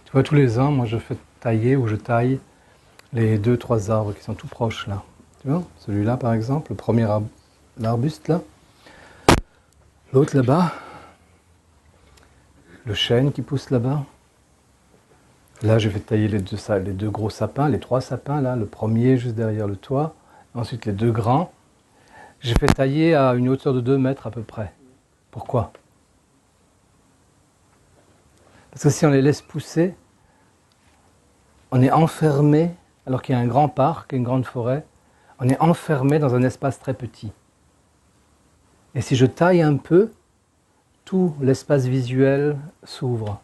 Tu vois, tous les ans, moi je fais tailler ou je taille les 2-3 arbres qui sont tout proches là. Tu vois, celui-là par exemple, le premier arbre, l'arbuste là, l'autre là-bas, le chêne qui pousse là-bas. Là, je vais tailler les deux gros sapins, les 3 sapins là, le premier juste derrière le toit, ensuite les 2 grands. J'ai fait tailler à une hauteur de 2 mètres à peu près. Pourquoi? Parce que si on les laisse pousser, on est enfermé, alors qu'il y a un grand parc, une grande forêt, on est enfermé dans un espace très petit. Et si je taille un peu, tout l'espace visuel s'ouvre.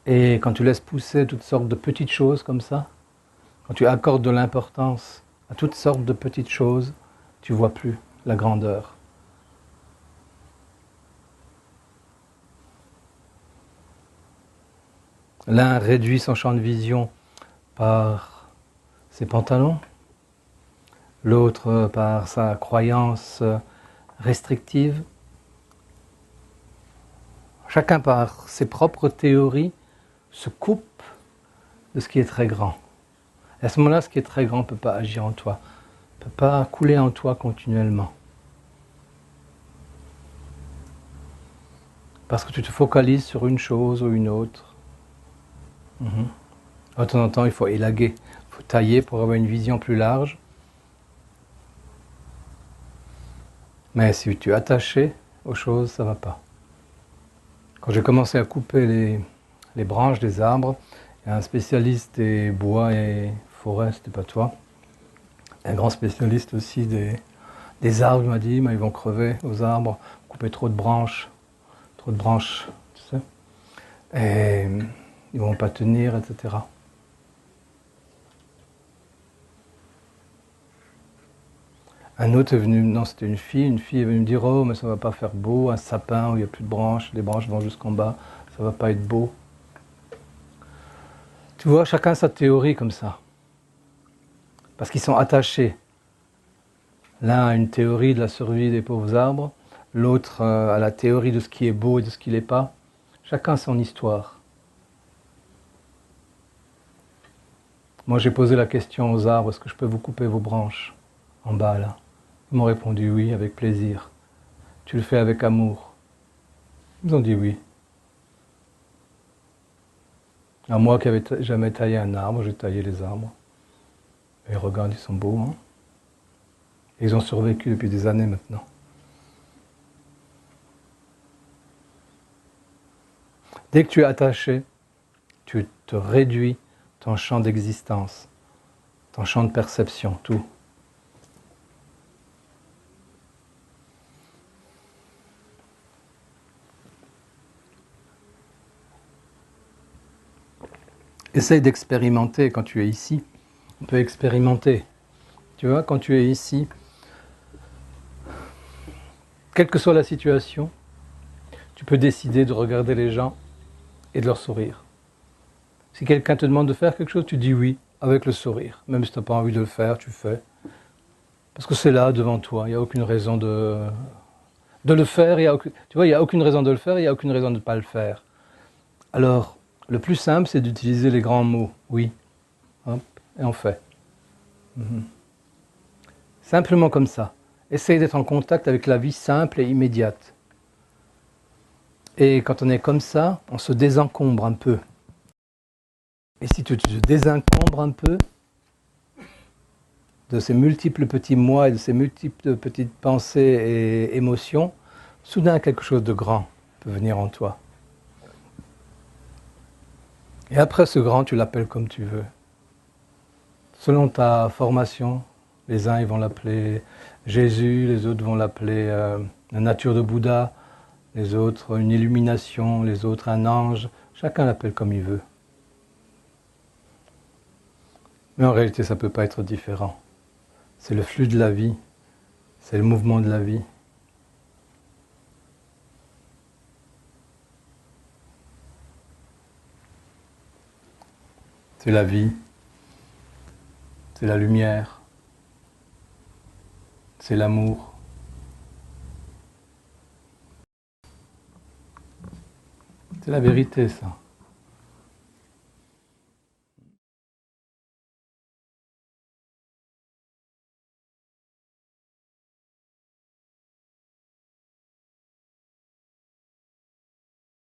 Et quand tu laisses pousser toutes sortes de petites choses comme ça, quand tu accordes de l'importance à toutes sortes de petites choses, tu ne vois plus la grandeur. L'un réduit son champ de vision par ses pantalons, l'autre par sa croyance restrictive. Chacun par ses propres théories se coupe de ce qui est très grand. Et à ce moment-là, ce qui est très grand ne peut pas agir en toi, ne peut pas couler en toi continuellement. Parce que tu te focalises sur une chose ou une autre. De temps en temps, il faut élaguer, il faut tailler pour avoir une vision plus large. Mais si tu es attaché aux choses, ça ne va pas. Quand j'ai commencé à couper les branches des arbres, il y a un spécialiste des bois et forêts, c'était pas toi, un grand spécialiste aussi des arbres m'a dit, mais ils vont crever aux arbres, couper trop de branches, tu sais, et ils vont pas tenir, etc. Un autre est venu, non c'était une fille est venue me dire, oh mais ça va pas faire beau, un sapin où il n'y a plus de branches, les branches vont jusqu'en bas, ça va pas être beau. Tu vois, chacun sa théorie comme ça. Parce qu'ils sont attachés. L'un a une théorie de la survie des pauvres arbres, l'autre a la théorie de ce qui est beau et de ce qui l'est pas. Chacun son histoire. Moi j'ai posé la question aux arbres, est-ce que je peux vous couper vos branches en bas là? Ils m'ont répondu oui, avec plaisir. Tu le fais avec amour. Ils ont dit oui. À moi qui n'avais jamais taillé un arbre, j'ai taillé les arbres. Et regarde, ils sont beaux, hein? Et ils ont survécu depuis des années maintenant. Dès que tu es attaché, tu te réduis ton champ d'existence, ton champ de perception, tout. Essaye d'expérimenter quand tu es ici. On peut expérimenter. Tu vois, quand tu es ici, quelle que soit la situation, tu peux décider de regarder les gens et de leur sourire. Si quelqu'un te demande de faire quelque chose, tu dis oui, avec le sourire. Même si tu n'as pas envie de le faire, tu fais. Parce que c'est là, devant toi. Il n'y a aucune raison de le faire. Tu vois, il n'y a aucune raison de le faire, il n'y a aucune raison de ne pas le faire. Alors, le plus simple, c'est d'utiliser les grands mots. Oui. Hop, et on fait. Simplement comme ça. Essaye d'être en contact avec la vie simple et immédiate. Et quand on est comme ça, on se désencombre un peu. Et si tu te désencombres un peu de ces multiples petits moi et de ces multiples petites pensées et émotions, soudain quelque chose de grand peut venir en toi. Et après ce grand, tu l'appelles comme tu veux. Selon ta formation, les uns ils vont l'appeler Jésus, les autres vont l'appeler la nature de Bouddha, les autres une illumination, les autres un ange, chacun l'appelle comme il veut. Mais en réalité, ça ne peut pas être différent. C'est le flux de la vie, c'est le mouvement de la vie. C'est la vie. C'est la lumière. C'est l'amour. C'est la vérité, ça.